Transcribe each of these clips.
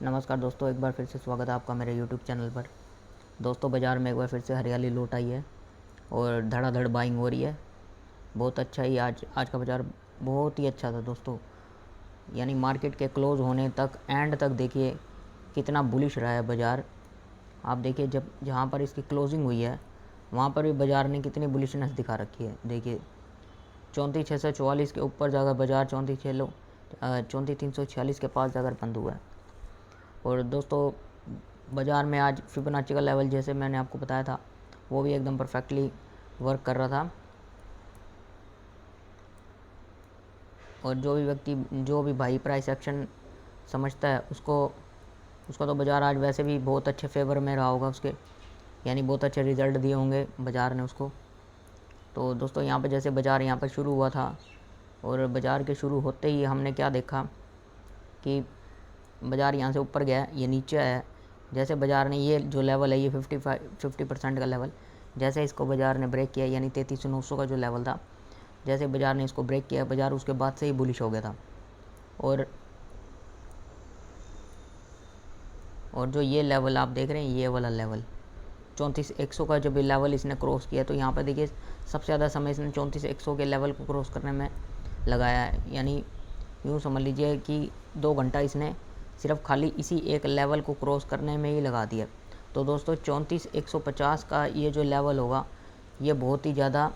नमस्कार दोस्तों, एक बार फिर से स्वागत है आपका मेरे यूट्यूब चैनल पर। दोस्तों, बाज़ार में एक बार फिर से हरियाली लौट आई है और धड़ाधड़ बाइंग हो रही है। बहुत अच्छा ही आज आज का बाज़ार बहुत ही अच्छा था दोस्तों। यानी मार्केट के क्लोज़ होने तक, एंड तक देखिए कितना बुलिश रहा है बाज़ार। आप देखिए, जब जहाँ पर इसकी क्लोजिंग हुई है वहाँ पर भी बाज़ार ने कितनी बुलिशनेस दिखा रखी है। देखिए 34,644 के ऊपर जाकर बाज़ार 34,346 के पास जाकर बंद हुआ है। और दोस्तों, बाज़ार में आज फिबोनाची का लेवल, जैसे मैंने आपको बताया था, वो भी एकदम परफेक्टली वर्क कर रहा था। और जो भी भाई प्राइस एक्शन समझता है उसको तो बाज़ार आज वैसे भी बहुत अच्छे फेवर में रहा होगा उसके, यानी बहुत अच्छे रिज़ल्ट दिए होंगे बाज़ार ने उसको। तो दोस्तों, यहाँ पे जैसे बाज़ार यहाँ पर शुरू हुआ था और बाज़ार के शुरू होते ही हमने क्या देखा कि बाज़ार यहाँ से ऊपर गया, ये नीचे आया। जैसे बाज़ार ने ये जो लेवल है, ये 50% का लेवल, जैसे इसको बाज़ार ने ब्रेक किया, यानी 33,900 का जो लेवल था, जैसे बाज़ार ने इसको ब्रेक किया, बाज़ार उसके बाद से ही बुलिश हो गया था। और जो ये लेवल आप देख रहे हैं, ये वाला लेवल 34,100 का जब ये लेवल इसने क्रॉस किया, तो यहाँ पर देखिए सबसे ज़्यादा समय इसने 34,100 के लेवल को क्रॉस करने में लगाया है। यानी यूँ समझ लीजिए कि 2 घंटा इसने सिर्फ खाली इसी एक लेवल को क्रॉस करने में ही लगा दिया। तो दोस्तों, 34,150 का ये जो लेवल होगा, ये बहुत ही ज़्यादा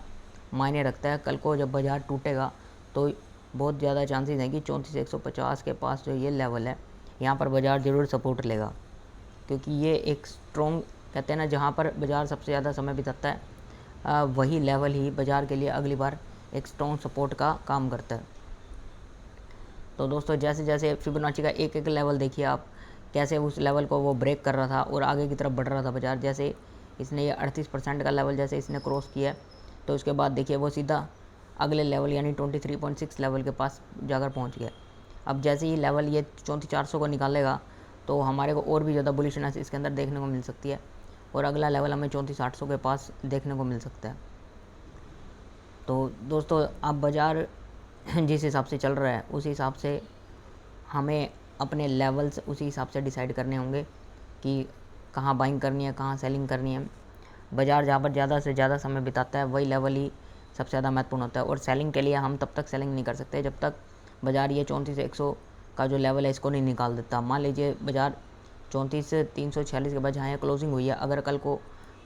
मायने रखता है। कल को जब बाज़ार टूटेगा तो बहुत ज़्यादा चांसेस हैं कि 34,150 के पास जो ये लेवल है, यहाँ पर बाज़ार ज़रूर सपोर्ट लेगा। क्योंकि ये एक स्ट्रॉन्ग, कहते हैं ना, जहाँ पर बाज़ार सबसे ज़्यादा समय बिताता है, वही लेवल ही बाज़ार के लिए अगली बार एक स्ट्रॉन्ग सपोर्ट का काम करता है। तो दोस्तों, जैसे जैसे फिबोनाची का एक एक लेवल देखिए आप, कैसे उस लेवल को वो ब्रेक कर रहा था और आगे की तरफ बढ़ रहा था बाज़ार। जैसे इसने ये 38% का लेवल जैसे इसने क्रॉस किया, तो उसके बाद देखिए वो सीधा अगले लेवल यानी 23.6 लेवल के पास जाकर पहुंच गया। अब जैसे ही लेवल ये 34,400 को निकालेगा तो हमारे को और भी ज़्यादा बुलिशनेस इसके अंदर देखने को मिल सकती है, और अगला लेवल हमें 34,800 के पास देखने को मिल सकता है। तो दोस्तों, अब बाज़ार जिस हिसाब से चल रहा है, उस हिसाब से हमें अपने लेवल्स उसी हिसाब से डिसाइड करने होंगे कि कहाँ बाइंग करनी है, कहाँ सेलिंग करनी है। बाज़ार जहाँ पर ज़्यादा से ज़्यादा समय बिताता है, वही लेवल ही सबसे ज़्यादा महत्वपूर्ण होता है। और सेलिंग के लिए हम तब तक सेलिंग नहीं कर सकते जब तक बाज़ार ये 34,100 का जो लेवल है इसको नहीं निकाल देता। मान लीजिए बाज़ार 34,346 के बाद जहाँ क्लोजिंग हुई है, अगर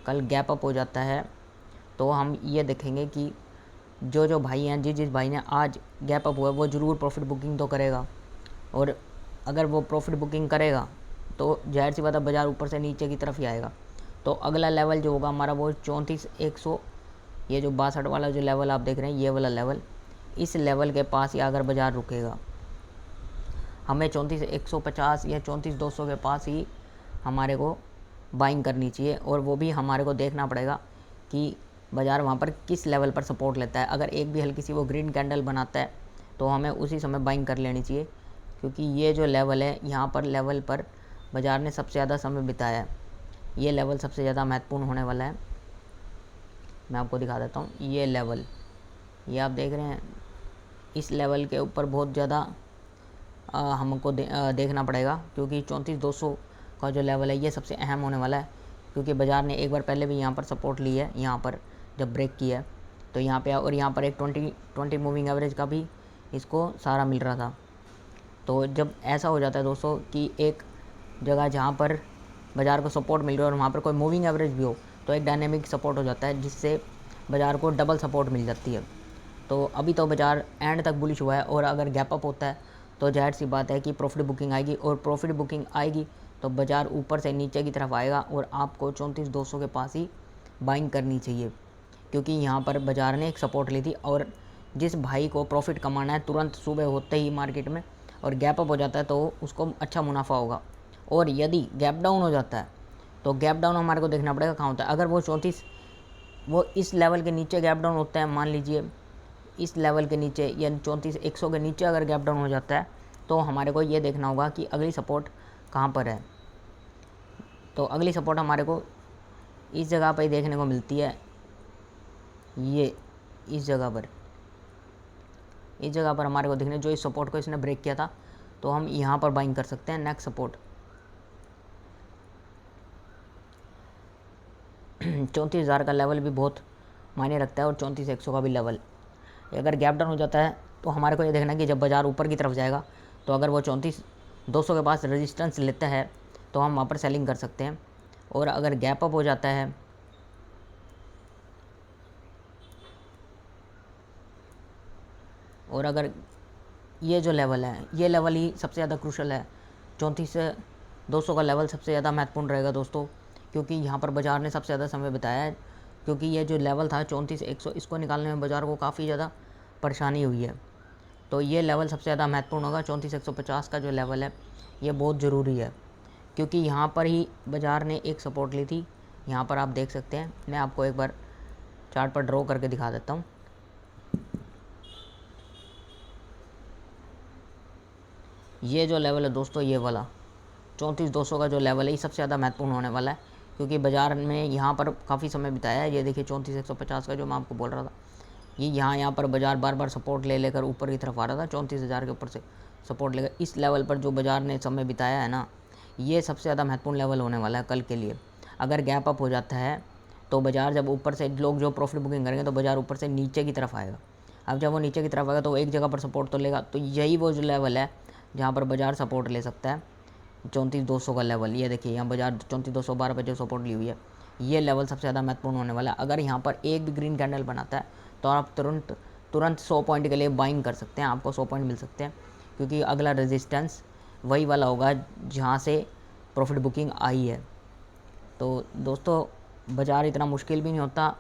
कल गैप अप हो जाता है, तो हम ये देखेंगे कि जो भाई हैं, जिस भाई ने आज गैप अप हुआ है, वो ज़रूर प्रॉफिट बुकिंग तो करेगा। और अगर वो प्रॉफिट बुकिंग करेगा तो ज़ाहिर सी बात है बाज़ार ऊपर से नीचे की तरफ ही आएगा। तो अगला लेवल जो होगा हमारा, वो 34,100, ये जो 62 वाला जो लेवल आप देख रहे हैं, ये वाला लेवल, इस लेवल के पास ही अगर बाज़ार रुकेगा, हमें 34,150 या 34,200 के पास ही हमारे को बाइंग करनी चाहिए। और वो भी हमारे को देखना पड़ेगा कि बाज़ार वहाँ पर किस लेवल पर सपोर्ट लेता है। अगर एक भी हल्की सी वो ग्रीन कैंडल बनाता है तो हमें उसी समय बाइंग कर लेनी चाहिए, क्योंकि ये जो लेवल है, यहाँ पर लेवल पर बाज़ार ने सबसे ज़्यादा समय बिताया है। ये लेवल सबसे ज़्यादा महत्वपूर्ण होने वाला है। मैं आपको दिखा देता हूँ, ये लेवल, ये आप देख रहे हैं, इस लेवल के ऊपर बहुत ज़्यादा हमको देखना पड़ेगा, क्योंकि 34,200 का जो लेवल है ये सबसे अहम होने वाला है। क्योंकि बाज़ार ने एक बार पहले भी यहाँ पर सपोर्ट ली है, यहाँ पर जब ब्रेक किया है, तो यहाँ पे, और यहाँ पर एक 20 मूविंग एवरेज का भी इसको सहारा मिल रहा था। तो जब ऐसा हो जाता है दोस्तों कि एक जगह जहाँ पर बाज़ार को सपोर्ट मिल रहा है और वहाँ पर कोई मूविंग एवरेज भी हो, तो एक डायनेमिक सपोर्ट हो जाता है, जिससे बाज़ार को डबल सपोर्ट मिल जाती है। तो अभी तो बाज़ार एंड तक बुलिश हुआ है, और अगर गैप अप होता है तो जाहिर सी बात है कि प्रॉफिट बुकिंग आएगी, और प्रॉफिट बुकिंग आएगी तो बाज़ार ऊपर से नीचे की तरफ आएगा, और आपको 34,200 के पास ही बाइंग करनी चाहिए। क्योंकि यहाँ पर बाज़ार ने एक सपोर्ट ली थी, और जिस भाई को प्रॉफिट कमाना है तुरंत सुबह होते ही मार्केट में और गैप अप हो जाता है, तो उसको अच्छा मुनाफा होगा। और यदि गैप डाउन हो जाता है तो गैप डाउन हमारे को देखना पड़ेगा कहाँ होता है। अगर वो इस लेवल के नीचे गैप डाउन होता है, मान लीजिए इस लेवल के नीचे, यानी 34,100 के नीचे अगर गैप डाउन हो जाता है, तो हमारे को ये देखना होगा कि अगली सपोर्ट कहाँ पर है। तो अगली सपोर्ट हमारे को इस जगह पर ही देखने को मिलती है, ये इस जगह पर हमारे को देखने, जो इस सपोर्ट को इसने ब्रेक किया था, तो हम यहाँ पर बाइंग कर सकते हैं नेक्स्ट सपोर्ट। 34,000 का लेवल भी बहुत मायने रखता है और 34,100 का भी लेवल। अगर गैप डाउन हो जाता है तो हमारे को ये देखना है कि जब बाज़ार ऊपर की तरफ जाएगा तो अगर वो 34,200 के पास रेजिस्टेंस लेता है तो हम वहाँ पर सेलिंग कर सकते हैं। और अगर गैप अप हो जाता है और अगर ये जो लेवल है, ये लेवल ही सबसे ज़्यादा क्रूशल है। 34,200 का लेवल सबसे ज़्यादा महत्वपूर्ण रहेगा दोस्तों, क्योंकि यहाँ पर बाज़ार ने सबसे ज़्यादा समय बिताया है। क्योंकि ये जो लेवल था 34,100, इसको निकालने में बाज़ार को काफ़ी ज़्यादा परेशानी हुई है। तो ये लेवल सबसे ज़्यादा महत्वपूर्ण होगा। 34,150 का जो लेवल है ये बहुत ज़रूरी है, क्योंकि यहाँ पर ही बाज़ार ने एक सपोर्ट ली थी। यहाँ पर आप देख सकते हैं, मैं आपको एक बार चार्ट पर ड्रॉ करके दिखा देता हूँ। ये जो लेवल है दोस्तों, ये वाला 34,200 का जो लेवल है ये सबसे ज़्यादा महत्वपूर्ण होने वाला है, क्योंकि बाज़ार में यहाँ पर काफ़ी समय बिताया है। ये देखिए 34,150 का जो मैं आपको बोल रहा था, ये यहाँ पर बाज़ार बार बार सपोर्ट ले लेकर ऊपर की तरफ आ रहा था। 34,000 के ऊपर से सपोर्ट लेकर इस लेवल पर जो बाज़ार ने समय बिताया है ना, ये सबसे ज़्यादा महत्वपूर्ण लेवल होने वाला है कल के लिए। अगर गैप अप हो जाता है तो बाज़ार जब ऊपर से लोग जो प्रॉफिट बुकिंग करेंगे तो बाज़ार ऊपर से नीचे की तरफ आएगा। अब जब वो नीचे की तरफ आएगा तो एक जगह पर सपोर्ट तो लेगा, तो यही वो जो लेवल है जहाँ पर बाज़ार सपोर्ट ले सकता है। 34,200 का लेवल, ये देखिए यहाँ बाज़ार 34,212 पे जो सपोर्ट ली हुई है, ये लेवल सबसे ज़्यादा महत्वपूर्ण होने वाला है। अगर यहाँ पर एक भी ग्रीन कैंडल बनाता है तो आप तुरंत 100 पॉइंट के लिए बाइंग कर सकते हैं, आपको 100 पॉइंट मिल सकते हैं, क्योंकि अगला रेजिस्टेंस वही वाला होगा जहाँ से प्रॉफिट बुकिंग आई है। तो दोस्तों बाज़ार इतना मुश्किल भी नहीं होता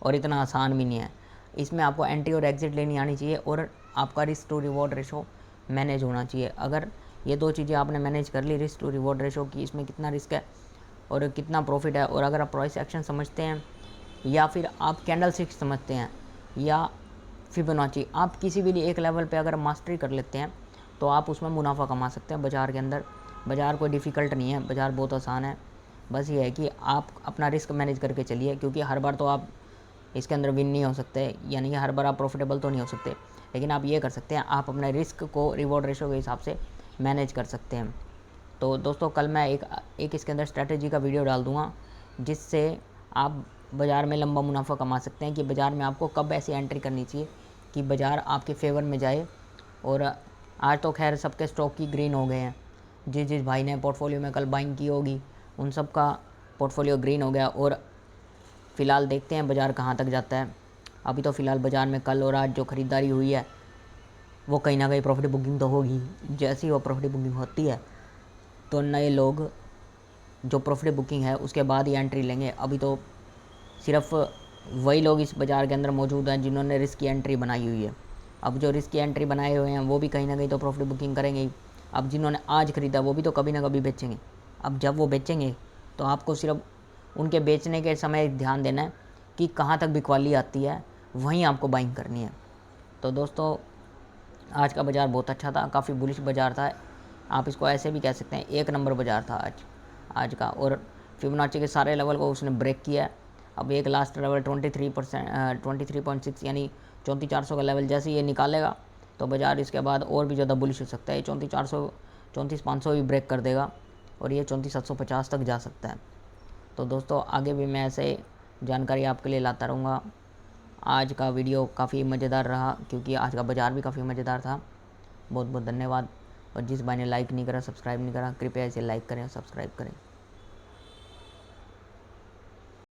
और इतना आसान भी नहीं है। इसमें आपको एंट्री और एग्ज़िट लेनी आनी चाहिए और आपका risk to reward ratio manage होना चाहिए। अगर ये दो चीज़ें आपने मैनेज कर ली, रिस्क टू रिवॉर्ड रेशो की, इसमें कितना रिस्क है और कितना प्रॉफिट है, और अगर आप प्राइस एक्शन समझते हैं या फिर आप कैंडल स्टिक समझते हैं या फिबोनाची, आप किसी भी एक लेवल पे अगर मास्टरी कर लेते हैं तो आप उसमें मुनाफा कमा सकते हैं बाज़ार के अंदर। बाज़ार कोई डिफ़िकल्ट नहीं है, बाज़ार बहुत आसान है। बस ये है कि आप अपना रिस्क मैनेज करके चलिए, क्योंकि हर बार तो आप इसके अंदर विन नहीं हो सकते, यानी कि हर बार आप प्रॉफिटेबल तो नहीं हो सकते, लेकिन आप ये कर सकते हैं, आप अपने रिस्क को रिवॉर्ड रेशो के हिसाब से मैनेज कर सकते हैं। तो दोस्तों कल मैं एक इसके अंदर स्ट्रैटेजी का वीडियो डाल दूँगा, जिससे आप बाज़ार में लंबा मुनाफा कमा सकते हैं कि बाज़ार में आपको कब ऐसी एंट्री करनी चाहिए कि बाज़ार आपके फेवर में जाए। और आज तो खैर सबके स्टॉक की ग्रीन हो गए हैं। जिस भाई ने पोर्टफोलियो में कल बाइंग की होगी उन सब का पोर्टफोलियो ग्रीन हो गया। और फ़िलहाल देखते हैं बाज़ार कहाँ तक जाता है। अभी तो फ़िलहाल बाज़ार में कल और आज जो ख़रीदारी हुई है वो कहीं ना कहीं प्रॉफिट बुकिंग तो होगी। जैसे ही वो प्रॉफिट बुकिंग होती है तो नए लोग जो प्रॉफिट बुकिंग है उसके बाद ही एंट्री लेंगे। अभी तो सिर्फ वही लोग इस बाज़ार के अंदर मौजूद हैं जिन्होंने रिस्क की एंट्री बनाई हुई है। अब जो रिस्क की एंट्री बनाए हुए हैं वो भी कहीं ना कहीं तो प्रॉफिट बुकिंग करेंगे ही। अब जिन्होंने आज ख़रीदा वो भी तो कभी ना कभी बेचेंगे। अब जब वो बेचेंगे तो आपको सिर्फ उनके बेचने के समय ध्यान देना है कि कहाँ तक बिकवाली आती है, वहीं आपको बाइंग करनी है। तो दोस्तों आज का बाज़ार बहुत अच्छा था, काफ़ी बुलिश बाज़ार था, आप इसको ऐसे भी कह सकते हैं, एक नंबर बाज़ार था आज का। और फिबोनाची के सारे लेवल को उसने ब्रेक किया। अब एक लास्ट लेवल 23.6 यानी 34,400 का लेवल जैसे ये निकालेगा तो बाज़ार इसके बाद और भी ज़्यादा बुलिश हो सकता है। 34,500 भी ब्रेक कर देगा और ये 34,750 तक जा सकता है। तो दोस्तों आगे भी मैं ऐसे जानकारी आपके लिए लाता रहूँगा। आज का वीडियो काफ़ी मज़ेदार रहा, क्योंकि आज का बाज़ार भी काफ़ी मज़ेदार था। बहुत बहुत धन्यवाद। और जिस भाई ने लाइक नहीं करा, सब्सक्राइब नहीं करा, कृपया इसे लाइक करें और सब्सक्राइब करें।